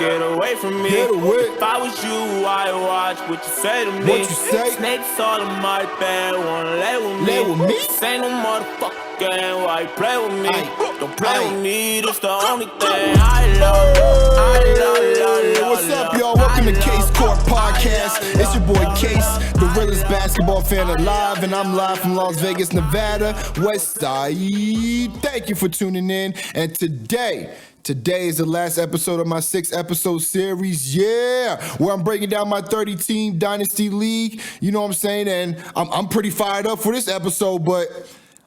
get away from me. If I was you, I'd watch what you say to me. What you say? Snakes all in my bed, wanna lay with me. This ain't no motherfucker game, why you play with me? Don't play with me, that's the only thing I love. What's up, y'all? Welcome to Kase Court Podcast. It's your boy Kase, the realest basketball fan alive, and I'm live from Las Vegas, Nevada, West Side. Thank you for tuning in. And today is the last episode of my 6-episode series, where I'm breaking down my 30-team Dynasty League. You know what I'm saying? And I'm pretty fired up for this episode, but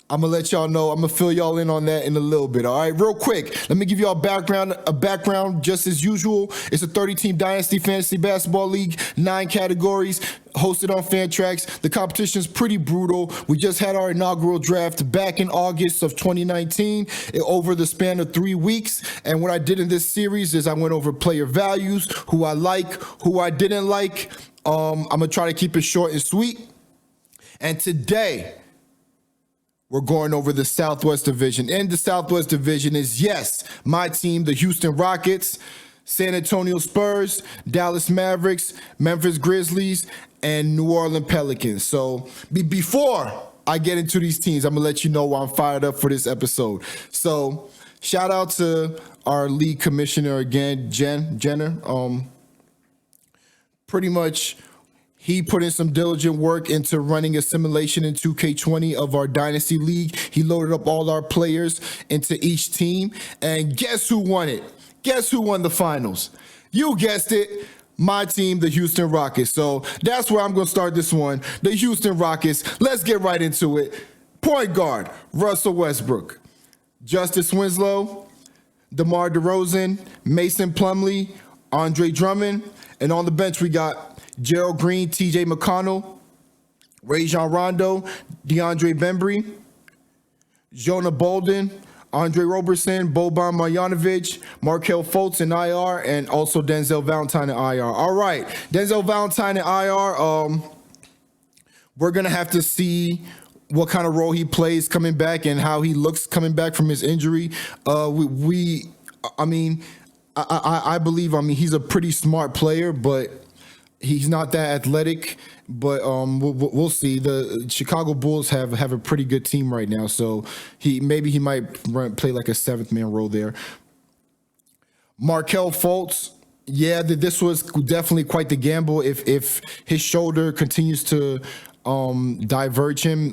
I'm going to let y'all know. I'm going to fill y'all in on that in a little bit, all right? Real quick, let me give y'all a background just as usual. It's a 30-team Dynasty Fantasy Basketball League, 9 categories, hosted on Fantrax. The competition is pretty brutal. We just had our inaugural draft back in August of 2019 over the span of 3 weeks. And what I did in this series is I went over player values, who I like, who I didn't like. I'm going to try to keep it short and sweet. And today, we're going over the Southwest Division. And the Southwest Division is, yes, my team, the Houston Rockets, San Antonio Spurs, Dallas Mavericks, Memphis Grizzlies, and New Orleans Pelicans. So before I get into these teams, I'm going to let you know why I'm fired up for this episode. So shout out to our league commissioner again, Jenner. Pretty much, he put in some diligent work into running a simulation in 2K20 of our Dynasty League. He loaded up all our players into each team. And guess who won it? Guess who won the finals? You guessed it. My team, the Houston Rockets. So that's where I'm going to start this one. The Houston Rockets. Let's get right into it. Point guard, Russell Westbrook. Justice Winslow, DeMar DeRozan, Mason Plumlee, Andre Drummond. And on the bench, we got Gerald Green, TJ McConnell, Rajon Rondo, DeAndre Bembry, Jonah Bolden, Andre Roberson, Boban Marjanovic, Markelle Fultz in IR, and also Denzel Valentine in IR. All right, Denzel Valentine in IR. We're going to have to see what kind of role he plays coming back and how he looks coming back from his injury. I believe, he's a pretty smart player, but he's not that athletic, but we'll see. The Chicago Bulls have a pretty good team right now, so he might play like a 7th-man role there. Markelle Fultz, this was definitely quite the gamble. If his shoulder continues to diverge him,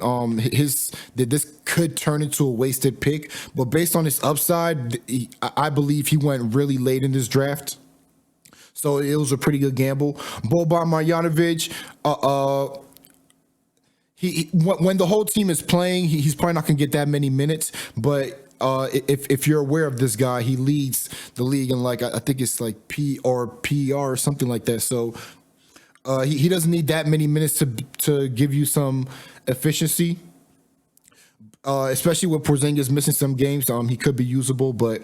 this could turn into a wasted pick. But based on his upside, I believe he went really late in this draft. So it was a pretty good gamble. Boban Marjanovic, when the whole team is playing, he's probably not going to get that many minutes. But if you're aware of this guy, he leads the league in I think it's like PR or something like that. So he doesn't need that many minutes to give you some efficiency. Especially with Porzingis missing some games, he could be usable, but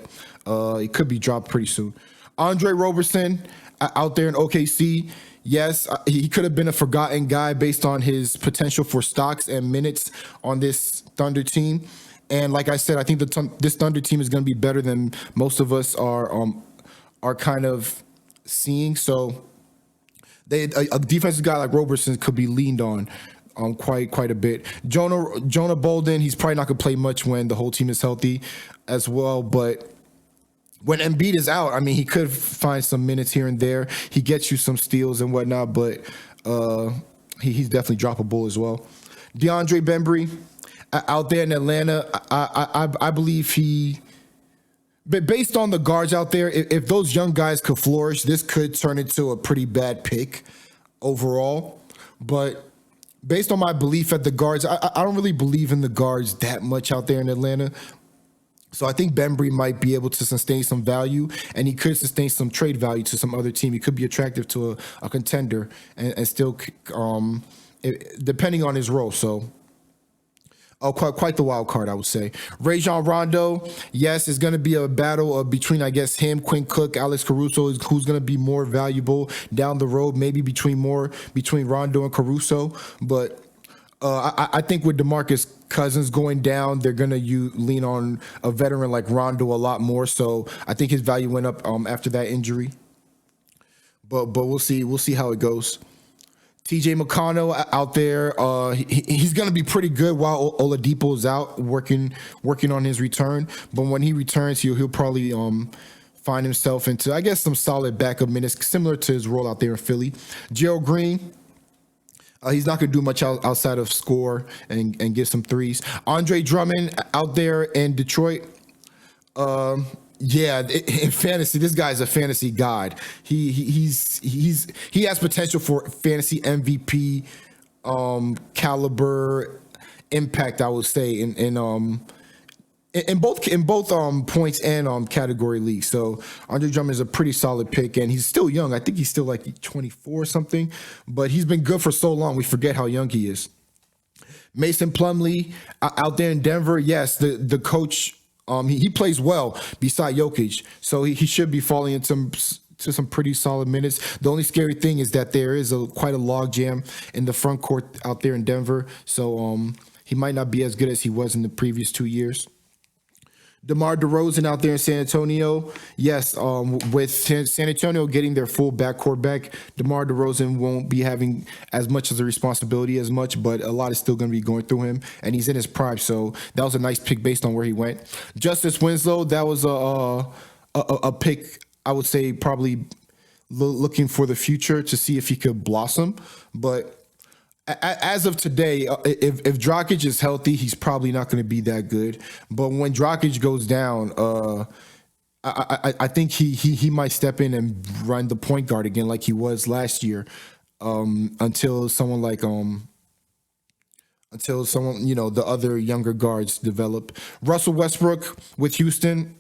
he could be dropped pretty soon. Andre Roberson out there in OKC, yes, he could have been a forgotten guy based on his potential for stocks and minutes on this Thunder team. And like I said, I think this Thunder team is going to be better than most of us are kind of seeing. So a defensive guy like Roberson could be leaned on quite a bit. Jonah Bolden, he's probably not going to play much when the whole team is healthy as well, but when Embiid is out, he could find some minutes here and there. He gets you some steals and whatnot, but he's definitely droppable as well. DeAndre Bembry out there in Atlanta, I believe but based on the guards out there, if those young guys could flourish, this could turn into a pretty bad pick overall. But based on my belief at the guards, I don't really believe in the guards that much out there in Atlanta. So I think Bembry might be able to sustain some value, and he could sustain some trade value to some other team. He could be attractive to a contender and still, depending on his role. So quite the wild card, I would say. Rajon Rondo, yes, it's going to be a battle between, I guess, him, Quinn Cook, Alex Caruso, who's going to be more valuable down the road, maybe between Rondo and Caruso. But I think with DeMarcus Cousins going down, they're going to lean on a veteran like Rondo a lot more. So I think his value went up after that injury. but we'll see. We'll see how it goes. TJ McConnell out there, he's going to be pretty good while Oladipo is out working on his return. But when he returns, he'll probably find himself into, I guess, some solid backup minutes, similar to his role out there in Philly. Gerald Green, he's not going to do much outside of score and get some threes. Andre Drummond out there in Detroit. Yeah, in fantasy, this guy's a fantasy god. He has potential for fantasy MVP caliber impact, I would say, in both points and category leagues. So Andre Drummond is a pretty solid pick, and he's still young. I think he's still like 24 or something, but he's been good for so long we forget how young he is. Mason Plumlee out there in Denver. Yes, the coach. He plays well beside Jokic, so he should be falling into some pretty solid minutes. The only scary thing is that there is quite a log jam in the front court out there in Denver, so he might not be as good as he was in the previous 2 years. DeMar DeRozan out there in San Antonio. Yes, with San Antonio getting their full backcourt back, DeMar DeRozan won't be having as much of the responsibility as much, but a lot is still going to be going through him, and he's in his prime, so that was a nice pick based on where he went. Justice Winslow, that was a pick, I would say, probably looking for the future to see if he could blossom, but as of today, if Dragic is healthy, he's probably not going to be that good. But when Dragic goes down, I think he might step in and run the point guard again like he was last year, until someone the other younger guards develop. Russell Westbrook with Houston.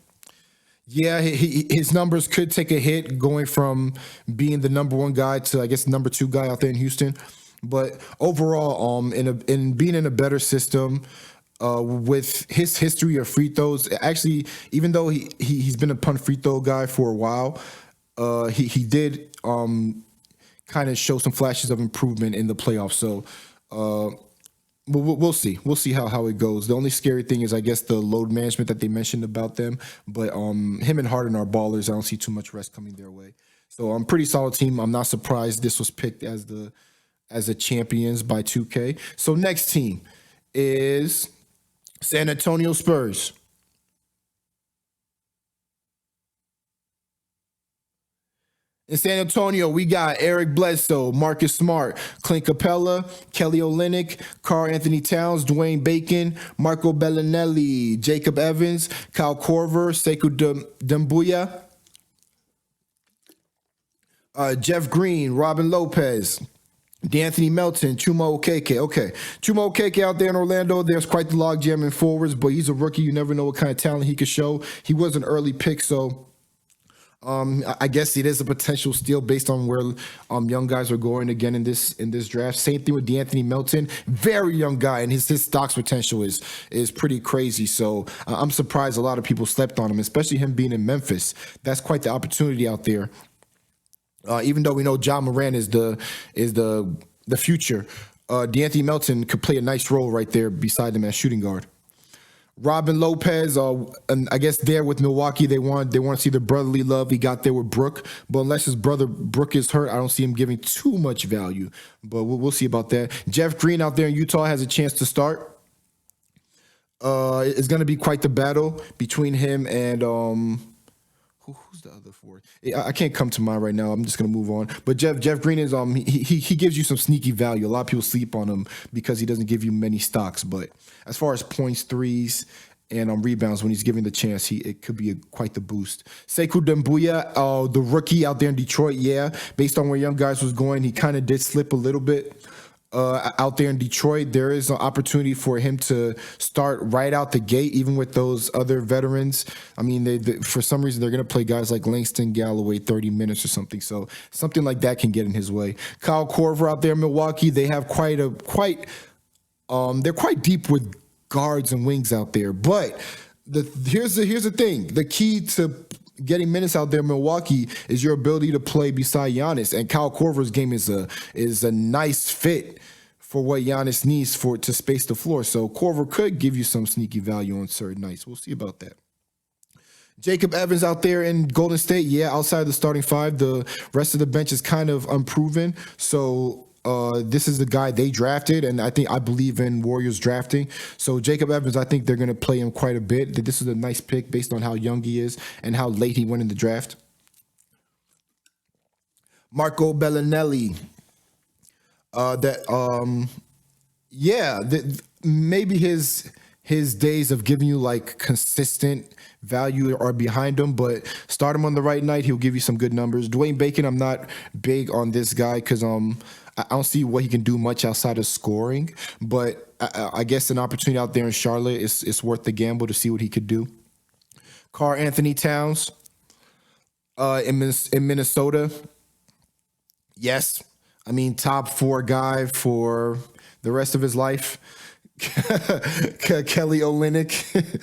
Yeah, his numbers could take a hit going from being the number one guy to, I guess, number two guy out there in Houston. But overall, in being in a better system, with his history of free throws, actually, even though he's been a punt free throw guy for a while, he did kind of show some flashes of improvement in the playoffs. So we'll see. We'll see how it goes. The only scary thing is, I guess, the load management that they mentioned about them. But him and Harden are ballers. I don't see too much rest coming their way. So pretty solid team. I'm not surprised this was picked as the champions by 2K. So next team is San Antonio Spurs. In San Antonio, we got Eric Bledsoe, Marcus Smart, Clint Capella, Kelly Olynyk, Karl Anthony Towns, Dwayne Bacon, Marco Bellinelli, Jacob Evans, Kyle Korver, Sekou Doumbouya, Jeff Green, Robin Lopez, D'Anthony Melton, Chuma Okeke. Okay, Chuma Okeke out there in Orlando. There's quite the logjam in forwards, but he's a rookie. You never know what kind of talent he could show. He was an early pick, so I guess it is a potential steal based on where young guys are going again in this draft. Same thing with D'Anthony Melton, very young guy, and his stocks potential is pretty crazy. So I'm surprised a lot of people slept on him, especially him being in Memphis. That's quite the opportunity out there. Even though we know Ja Morant is the future, D'Anthony Melton could play a nice role right there beside him as shooting guard. Robin Lopez, and I guess there with Milwaukee, they want to see the brotherly love he got there with Brook, but unless his brother Brook is hurt, I don't see him giving too much value. But we'll see about that. Jeff Green out there in Utah has a chance to start. It's going to be quite the battle between him and who's the other forward? I can't come to mind right now. I'm just gonna move on. But Jeff Green is he gives you some sneaky value. A lot of people sleep on him because he doesn't give you many stocks. But as far as points, threes, and rebounds, when he's given the chance, it could be quite the boost. Sekou Doumbouya, the rookie out there in Detroit, yeah, based on where young guys was going, he kind of did slip a little bit. Out there in Detroit, there is an opportunity for him to start right out the gate, even with those other veterans. I mean, they for some reason, they're going to play guys like Langston Galloway 30 minutes or something. So something like that can get in his way. Kyle Korver out there in Milwaukee, they have they're quite deep with guards and wings out there. But here's the thing. The key to getting minutes out there in Milwaukee is your ability to play beside Giannis, and Kyle Korver's game is a nice fit for what Giannis needs to space the floor. So Korver could give you some sneaky value on certain nights. We'll see about that. Jacob Evans out there in Golden State, yeah, outside the starting five, the rest of the bench is kind of unproven. So this is the guy they drafted, and I believe in Warriors drafting. So Jacob Evans, I think they're going to play him quite a bit. This is a nice pick based on how young he is and how late he went in the draft. Marco Bellinelli. Maybe his days of giving you like consistent value are behind him, but start him on the right night, he'll give you some good numbers. Dwayne Bacon, I'm not big on this guy because I don't see what he can do much outside of scoring, but I guess an opportunity out there in Charlotte is worth the gamble to see what he could do. Karl Anthony Towns in Minnesota. Yes. I mean, top 4 guy for the rest of his life. Kelly Olynyk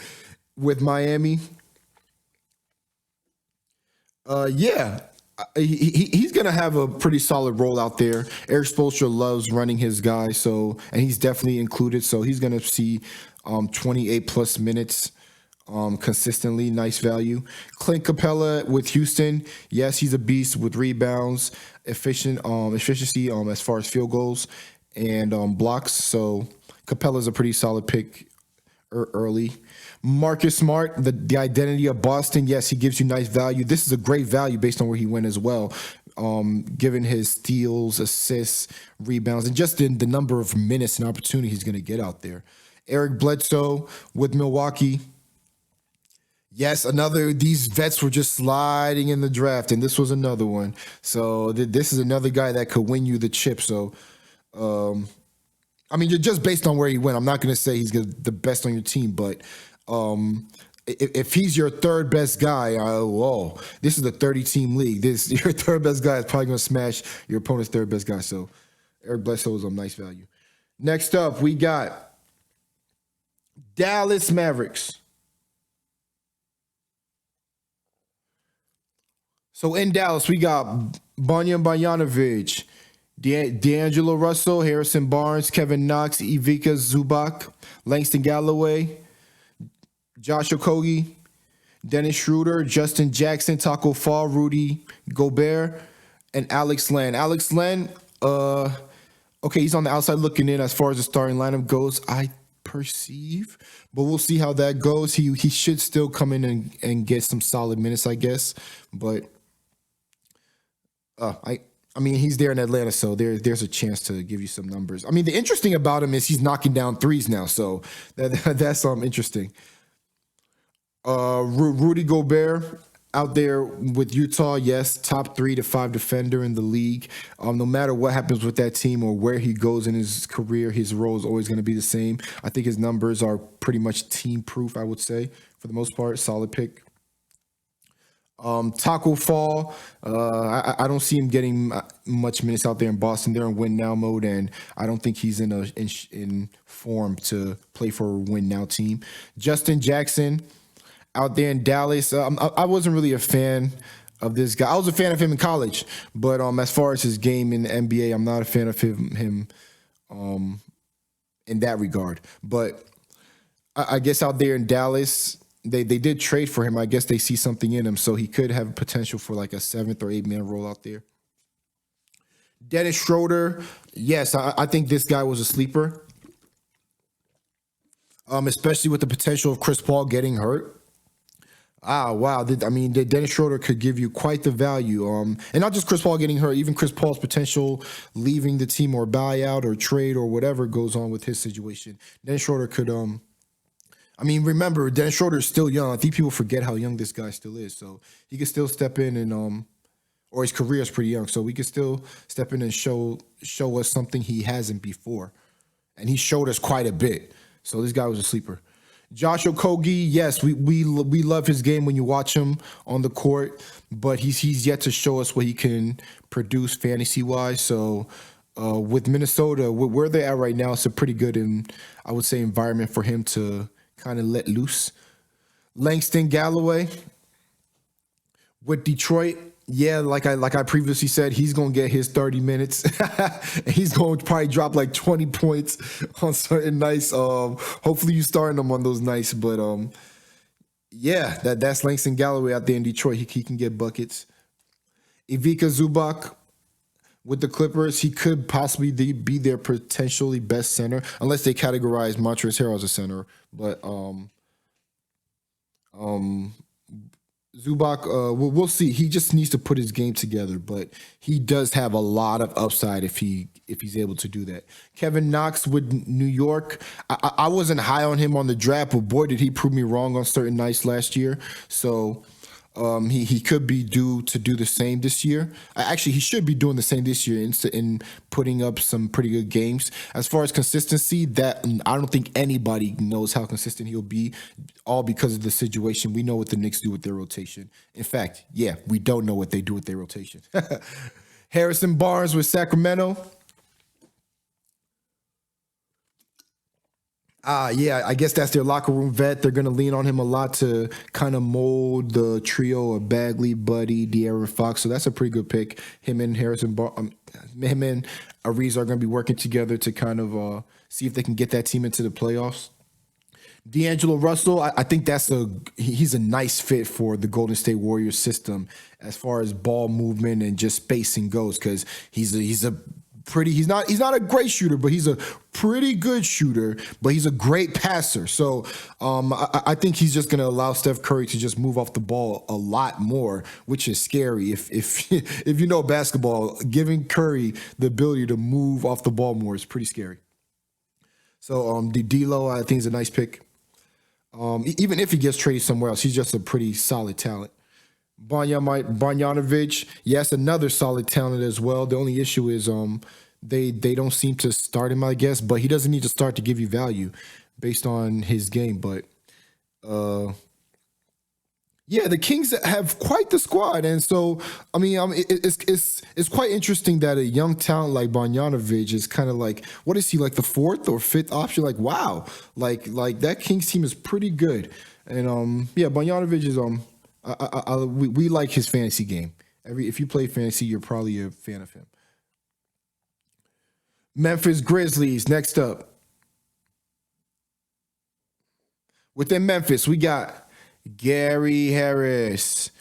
with Miami. He's going to have a pretty solid role out there. Eric Spoelstra loves running his guy, and he's definitely included. So he's going to see 28 plus minutes consistently. Nice value. Clint Capella with Houston. Yes, he's a beast with rebounds, efficiency as far as field goals and blocks. So Capella's a pretty solid pick early. Marcus Smart, the identity of Boston. Yes, he gives you nice value. This is a great value based on where he went as well, given his steals, assists, rebounds, and just in the number of minutes and opportunity he's going to get out there. Eric Bledsoe with Milwaukee. Yes, these vets were just sliding in the draft, and this was another one. So this is another guy that could win you the chip. So, just based on where he went, I'm not going to say he's the best on your team, but if he's your third best guy, this is a 30-team league. Your third best guy is probably going to smash your opponent's third best guy. So Eric Bledsoe is a nice value. Next up, we got Dallas Mavericks. So in Dallas, we got Bojan Bogdanovic, D'Angelo Russell, Harrison Barnes, Kevin Knox, Ivica Zubac, Langston Galloway, Josh Okogie, Dennis Schroeder, Justin Jackson, Taco Fall, Rudy Gobert, and Alex Len. Alex Len, he's on the outside looking in as far as the starting lineup goes, I perceive, but we'll see how that goes. He should still come in and get some solid minutes, I guess, but he's there in Atlanta, so there's a chance to give you some numbers. The interesting about him is he's knocking down threes now, so that's interesting. Rudy Gobert out there with Utah, yes, top 3 to 5 defender in the league. No matter what happens with that team or where he goes in his career, his role is always going to be the same. I think his numbers are pretty much team-proof, I would say, for the most part. Solid pick. Taco Fall, I don't see him getting much minutes out there in Boston. They're in win now mode, and I don't think he's in form to play for a win now team. Justin Jackson out there in Dallas. I wasn't really a fan of this guy. I was a fan of him in college, but as far as his game in the NBA, I'm not a fan of him in that regard. But I guess out there in Dallas, They did trade for him. I guess they see something in him, so he could have potential for like a 7th or 8th man role out there. Dennis Schroeder, yes, I think this guy was a sleeper, especially with the potential of Chris Paul getting hurt. Wow. Dennis Schroeder could give you quite the value. And not just Chris Paul getting hurt, even Chris Paul's potential leaving the team or buyout or trade or whatever goes on with his situation. Dennis Schroeder could remember, Dennis Schroeder is still young. I think people forget how young this guy still is. So he could still step in and, or his career is pretty young. So we could still step in and show us something he hasn't before. And he showed us quite a bit. So this guy was a sleeper. Josh Okogie, yes, we love his game when you watch him on the court, but he's yet to show us what he can produce fantasy-wise. So with Minnesota, where they're at right now, it's a pretty good, I would say, environment for him to kind of let loose. Langston Galloway with Detroit. Yeah, like I previously said, he's going to get his 30 minutes. He's going to probably drop like 20 points on certain nights. Hopefully you starting him on those nights, but Yeah, that's Langston Galloway out there in Detroit. He can get buckets. Ivica Zubac with the Clippers, he could possibly be their potentially best center, unless they categorize Montrezl Harrell as a center. But Zubac, we'll see. He just needs to put his game together, but he does have a lot of upside if he's able to do that. Kevin Knox with New York, I wasn't high on him on the draft, but boy, did he prove me wrong on certain nights last year. So he could be due to do the same this year. Actually, he should be doing the same this year in putting up some pretty good games. As far as consistency, that I don't think anybody knows how consistent he'll be, all because of the situation. We know what the Knicks do with their rotation. In fact, yeah, we don't know what they do with their rotation. Harrison Barnes with Sacramento. Yeah, I guess that's their locker room vet. They're going to lean on him a lot to kind of mold the trio of Bagley, Buddy, De'Aaron Fox. So that's a pretty good pick. Him and him and Ariza are going to be working together to kind of see if they can get that team into the playoffs. D'Angelo Russell, I think he's a nice fit for the Golden State Warriors system as far as ball movement and just spacing goes, because he's not a great shooter, but he's a pretty good shooter, but he's a great passer. So I think he's just going to allow Steph Curry to just move off the ball a lot more, which is scary. If you know basketball, giving Curry the ability to move off the ball more is pretty scary. So D'Lo, I think, is a nice pick. Even if he gets traded somewhere else, he's just a pretty solid talent. Bogdanovic, yes, another solid talent as well. The only issue is they don't seem to start him, I guess, but he doesn't need to start to give you value based on his game. But yeah, the Kings have quite the squad, and so I mean, it's quite interesting that a young talent like Bogdanovic is kind of like, what is he, like the fourth or fifth option? Like, wow, like that Kings team is pretty good, and yeah, Bogdanovic is we like his fantasy game. If you play fantasy, you're probably a fan of him. Memphis Grizzlies, next up. Within Memphis, we got Gary Harris,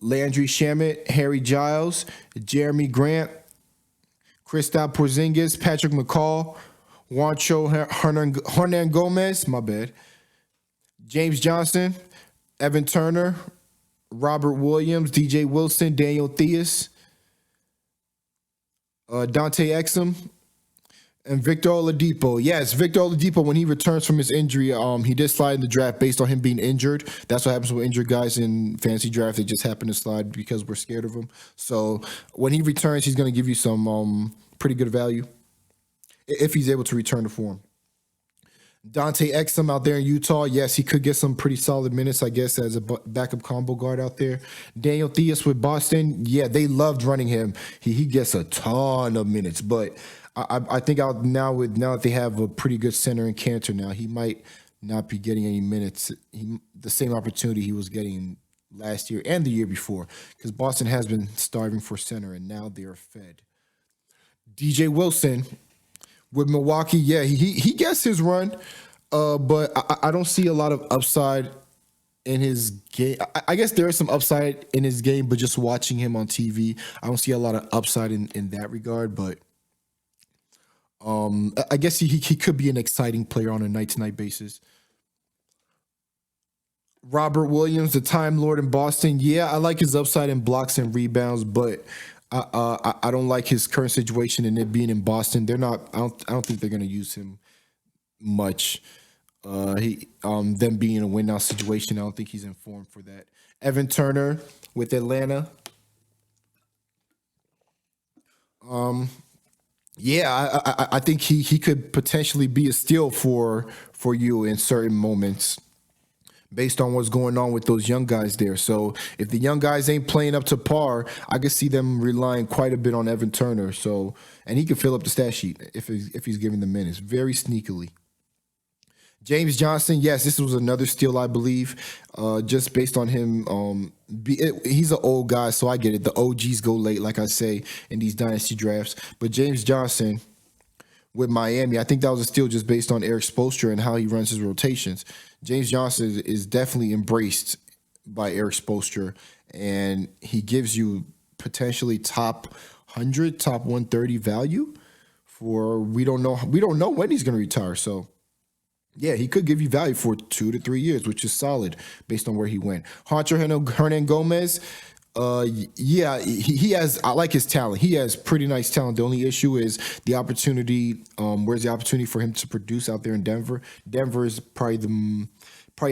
Landry Shamet, Harry Giles, Jeremy Grant, Kristaps Porzingis, Patrick McCall, Juancho Hernan Gomez, my bad, James Johnson, Evan Turner, Robert Williams, DJ Wilson, Daniel Theus, Dante Exum, and Victor Oladipo. Yes, Victor Oladipo, when he returns from his injury, he did slide in the draft based on him being injured. That's what happens with injured guys in fantasy draft. They just happen to slide because we're scared of them. So when he returns, he's going to give you some pretty good value if he's able to return to form. Dante Exum out there in Utah, yes, he could get some pretty solid minutes, I guess, as a backup combo guard out there. Daniel Theus with Boston, yeah, they loved running him. He gets a ton of minutes, but I think now that they have a pretty good center in Cantor now, he might not be getting any minutes, the same opportunity he was getting last year and the year before, because Boston has been starving for center, and now they are fed. DJ Wilson with Milwaukee, yeah, he gets his run, but I don't see a lot of upside in his game. I guess there is some upside in his game, but just watching him on TV, I don't see a lot of upside in that regard, but I guess he could be an exciting player on a night-to-night basis. Robert Williams, the Time Lord in Boston. Yeah, I like his upside in blocks and rebounds, but I don't like his current situation and it being in Boston. I don't think they're going to use him much. Them being in a win now situation, I don't think he's in form for that. Evan Turner with Atlanta. Yeah, I think he could potentially be a steal for you in certain moments based on what's going on with those young guys there. So if the young guys ain't playing up to par, I could see them relying quite a bit on Evan Turner. So, and he can fill up the stat sheet if he's giving the minutes very sneakily. James Johnson, yes, this was another steal, I believe, just based on him. He's an old guy, so I get it. The OGs go late, like I say, in these dynasty drafts. But James Johnson with Miami, I think that was a steal just based on Eric Spoelstra and how he runs his rotations. James Johnson is definitely embraced by Eric Spoelstra, and he gives you potentially top 100, top 130 value for we don't know when he's going to retire. So yeah, he could give you value for 2 to 3 years, which is solid based on where he went. Hernan Gomez, yeah, he has. I like his talent. He has pretty nice talent. The only issue is the opportunity. Where's the opportunity for him to produce out there in Denver? Denver is probably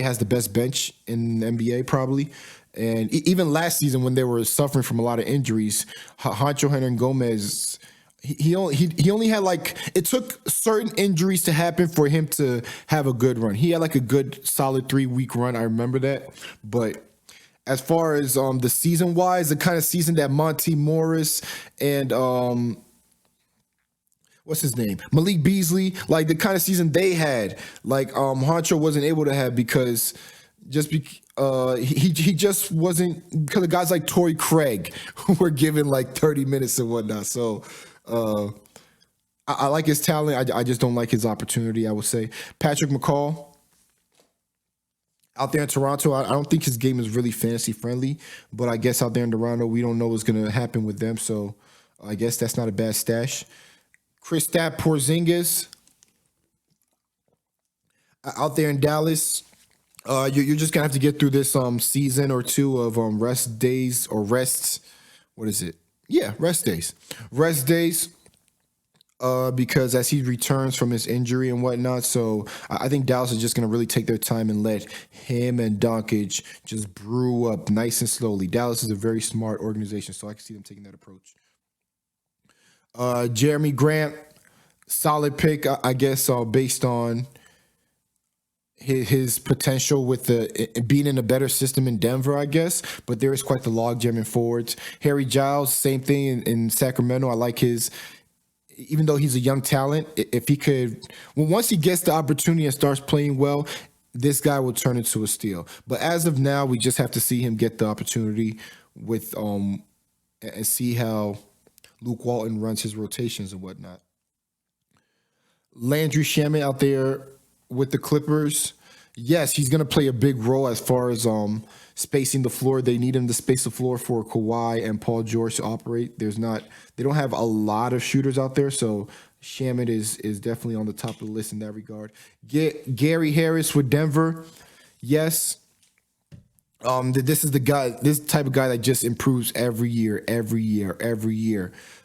has the best bench in the NBA, probably. And even last season, when they were suffering from a lot of injuries, Hancho Hernan Gomez. He only had like, it took certain injuries to happen for him to have a good run. He had like a good solid 3-week run. I remember that. But as far as the season wise, the kind of season that Monty Morris and what's his name, Malik Beasley, like the kind of season they had, like Hancho wasn't able to have because he just wasn't, because of guys like Torrey Craig who were given like 30 minutes and whatnot. So I like his talent. I just don't like his opportunity, I would say. Patrick McCall out there in Toronto, I don't think his game is really fantasy friendly, but I guess out there in Toronto, we don't know what's going to happen with them. So I guess that's not a bad stash. Kristaps Porzingis out there in Dallas. You're just going to have to get through this season or two of rest days or rests. What is it? Yeah, rest days. Because as he returns from his injury and whatnot. So I think Dallas is just going to really take their time and let him and Doncic just brew up nice and slowly. Dallas is a very smart organization, so I can see them taking that approach. Jeremy Grant, solid pick, I guess, based on his potential with the being in a better system in Denver, I guess, but there is quite the logjam in forwards. Harry Giles, same thing in Sacramento. I like his, even though he's a young talent, if he could, once he gets the opportunity and starts playing well, this guy will turn into a steal. But as of now, we just have to see him get the opportunity with and see how Luke Walton runs his rotations and whatnot. Landry Shamet out there with the Clippers, yes, he's going to play a big role as far as spacing the floor. They need him to space the floor for Kawhi and Paul George to operate. They don't have a lot of shooters out there, so Shamet is definitely on the top of the list in that regard. Gary Harris with Denver, yes. This is the guy, this type of guy that just improves every year.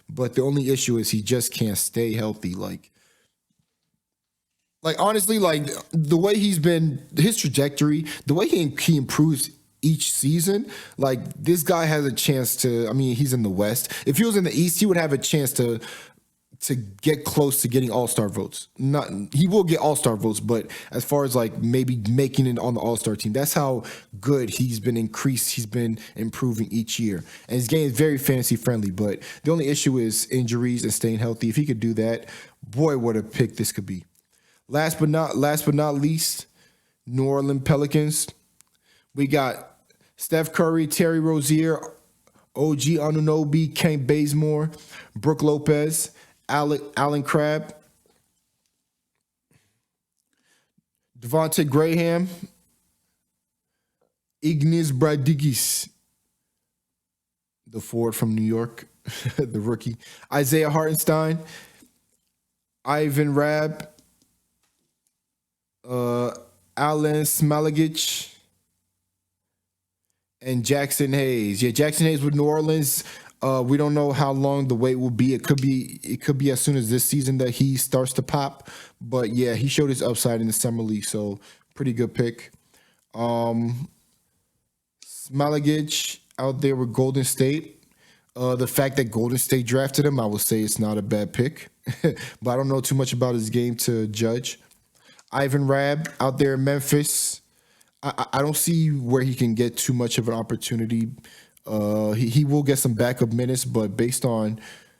But the only issue is he just can't stay healthy. Like honestly, like the way he's been, his trajectory, the way he improves each season, like this guy has a chance to, I mean, he's in the West. If he was in the East, he would have a chance to get close to getting All-Star votes. He will get All-Star votes, but as far as like maybe making it on the All-Star team, that's how good he's been improving each year. And his game is very fantasy friendly, but the only issue is injuries and staying healthy. If he could do that, boy, what a pick this could be. Last but not least, New Orleans Pelicans. We got Steph Curry, Terry Rozier, OG Anunoby, Kent Bazemore, Brook Lopez, Alan Crabb, Devontae Graham, Ignis Brazdeikis, the forward from New York, the rookie, Isaiah Hartenstein, Ivan Rabb, Alan Smailagic, and Jackson Hayes. Yeah, Jackson Hayes with New Orleans. We don't know how long the wait will be. It could be as soon as this season that he starts to pop. But yeah, he showed his upside in the summer league, so pretty good pick. Smailagic out there with Golden State. The fact that Golden State drafted him, I would say it's not a bad pick. But I don't know too much about his game to judge. Ivan Rabb out there in Memphis. I don't see where he can get too much of an opportunity. He will get some backup minutes, but based on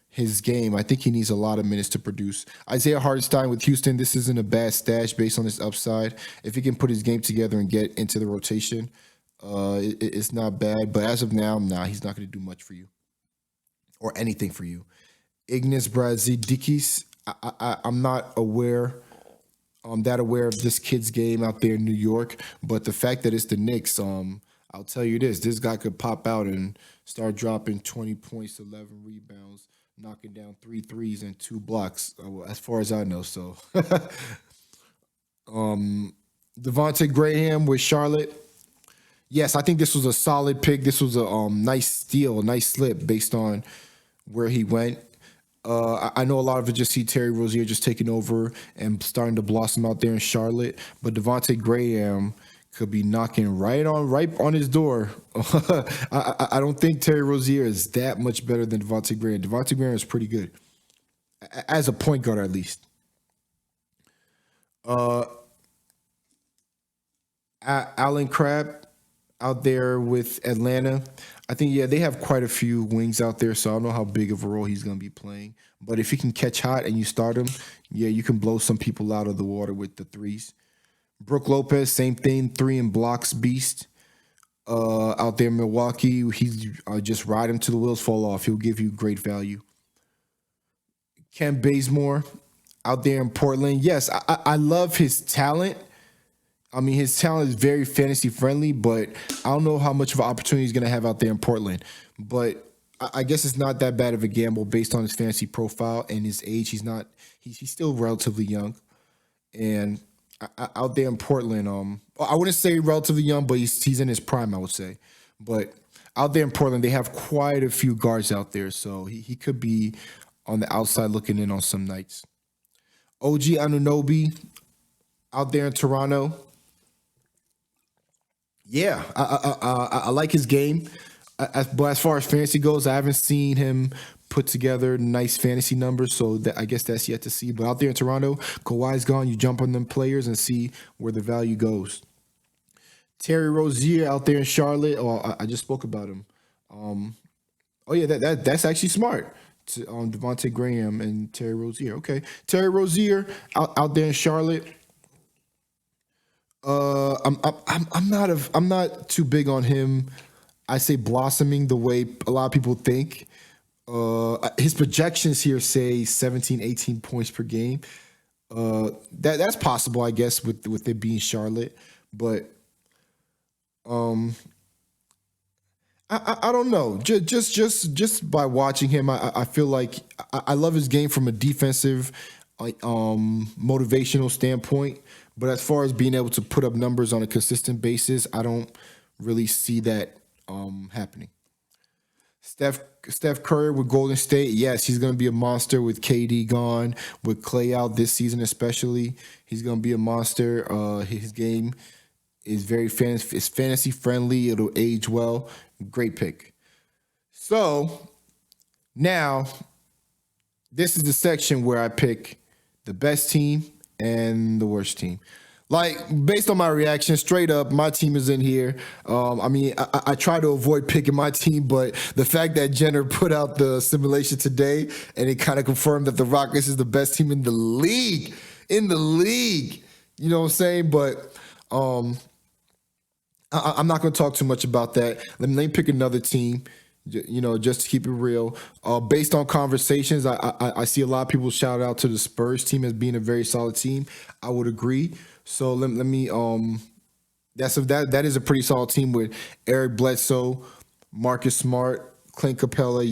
his game, I think he needs a lot of minutes to produce. Isaiah Hartenstein with Houston, this isn't a bad stash based on his upside. If he can put his game together and get into the rotation, it's not bad. But as of now, he's not going to do much for you or anything for you. Ignis Brazdeikis, I'm not aware that aware of this kid's game out there in New York. But the fact that it's the Knicks, I'll tell you this guy could pop out and start dropping 20 points, 11 rebounds, knocking down 3 threes and 2 blocks, as far as I know. So Devontae Graham with Charlotte. Yes, I think this was a solid pick. This was a nice steal, a nice slip based on where he went. I know a lot of it just see Terry Rozier just taking over and starting to blossom out there in Charlotte, but Devontae Graham could be knocking right on his door. I don't think Terry Rozier is that much better than Devontae Graham. Devontae Graham is pretty good as a point guard, at least. Alan Crabb out there with Atlanta. I think, they have quite a few wings out there, so I don't know how big of a role he's going to be playing. But if he can catch hot and you start him, you can blow some people out of the water with the threes. Brook Lopez, same thing, 3 and blocks beast. Out there in Milwaukee, he's just ride him till the wheels fall off. He'll give you great value. Ken Bazemore out there in Portland. Yes, I love his talent. I mean, his talent is very fantasy friendly, but I don't know how much of an opportunity he's going to have out there in Portland. But I guess it's not that bad of a gamble based on his fantasy profile and his age. He's still relatively young. And out there in Portland, I wouldn't say relatively young, but he's in his prime, I would say. But out there in Portland, they have quite a few guards out there, so he could be on the outside looking in on some nights. OG Anunoby out there in Toronto. Yeah, I like his game. But as far as fantasy goes, I haven't seen him put together nice fantasy numbers, so I guess that's yet to see. But out there in Toronto, Kawhi's gone. You jump on them players and see where the value goes. Terry Rozier out there in Charlotte. Oh, I just spoke about him. That's actually smart. Devontae Graham and Terry Rozier. Okay, Terry Rozier out there in Charlotte. I'm not too big on him. I say blossoming the way a lot of people think. His projections here say 17, 18 points per game. That's possible, I guess, with it being Charlotte. But I don't know. Just by watching him, I feel like I love his game from a defensive, motivational standpoint. But as far as being able to put up numbers on a consistent basis, I don't really see that happening. Steph Curry with Golden State, yes, he's going to be a monster with KD gone, with Klay out this season especially. He's going to be a monster. His game is very fantasy friendly. It'll age well. Great pick. So now this is the section where I pick the best team and the worst team. Like, based on my reaction, straight up, my team is in here. I try to avoid picking my team, but the fact that Jenner put out the simulation today and it kind of confirmed that the Rockets is the best team in the league. You know what I'm saying? But I'm not going to talk too much about that. Let me pick another team, just to keep it real. Based on conversations, I see a lot of people shout out to the Spurs team as being a very solid team. I would agree. So let me that is a pretty solid team with Eric Bledsoe, Marcus Smart, Clint Capella,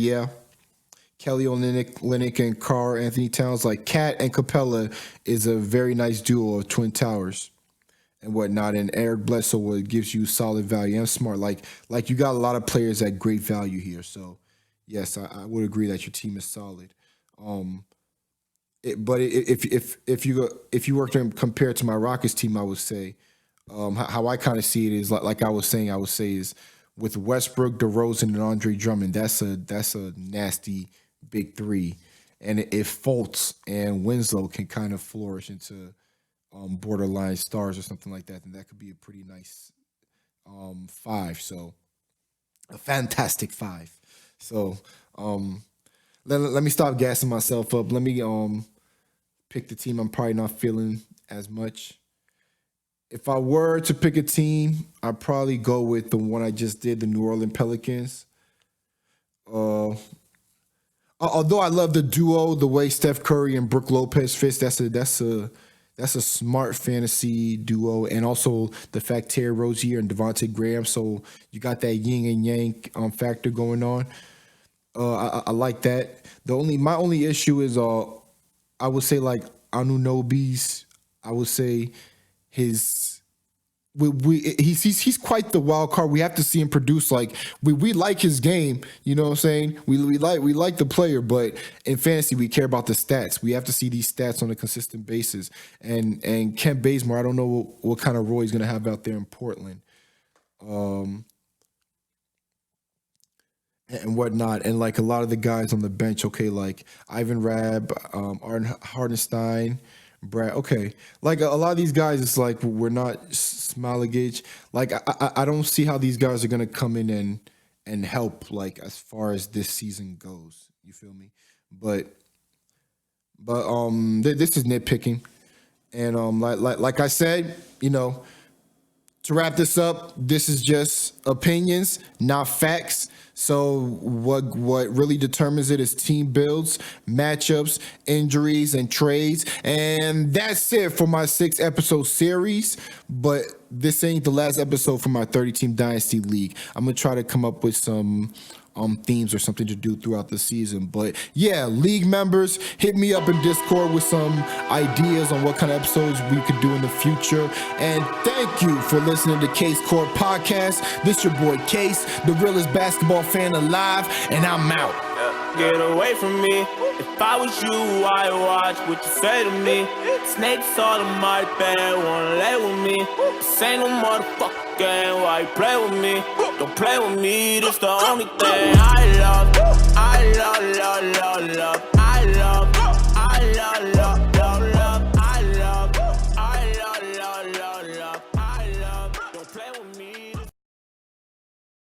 Kelly Olynyk and Karl Anthony Towns. Like, Cat and Capella is a very nice duo of Twin Towers and whatnot. And Eric Bledsoe gives you solid value and Smart. Like you got a lot of players at great value here. So yes, I would agree that your team is solid. But if you were to compare it to my Rockets team, I would say how I kind of see it is like I would say is with Westbrook, DeRozan, and Andre Drummond. That's a nasty big three, and if Fultz and Winslow can kind of flourish into borderline stars or something like that, then that could be a pretty nice 5. So a fantastic 5. So let me stop gassing myself up. Let me pick the team I'm probably not feeling as much. If I were to pick a team, I'd probably go with the one I just did, the New Orleans Pelicans. Although I love the duo, the way Steph Curry and Brook Lopez fits, that's That's a smart fantasy duo, and also the fact Terry Rozier and Devontae Graham. So you got that yin and yang factor going on. I like that. My only issue is I would say like Anunoby's. I would say he's quite the wild card. We have to see him produce. Like we like his game, you know what I'm saying? We like the player, but in fantasy we care about the stats. We have to see these stats on a consistent basis. And Kent Bazemore, I don't know what kind of role he's gonna have out there in Portland. And whatnot, and like a lot of the guys on the bench, okay, like Ivan Rabb, Arden Hardenstein, Brad, okay, like a lot of these guys, it's like we're not Smilegage. Like I don't see how these guys are gonna come in and help like as far as this season goes. You feel me? But this is nitpicking, and like I said, you know, to wrap this up, this is just opinions, not facts. So what really determines it is team builds, matchups, injuries, and trades. And that's it for my 6-episode series. But this ain't the last episode for my 30-team Dynasty League. I'm going to try to come up with some themes or something to do throughout the season. But yeah, league members, hit me up in Discord with some ideas on what kind of episodes we could do in the future. And thank you for listening to Kase Court Podcast. This your boy Kase, the realest basketball fan alive, and I'm out. Get away from me. If I was you, I'd watch what you say to me. Snakes all in my bed, wanna lay with me. This ain't no motherfucking game, why you play with me? Don't play with me, this the only thing I love. I love, love, love, love.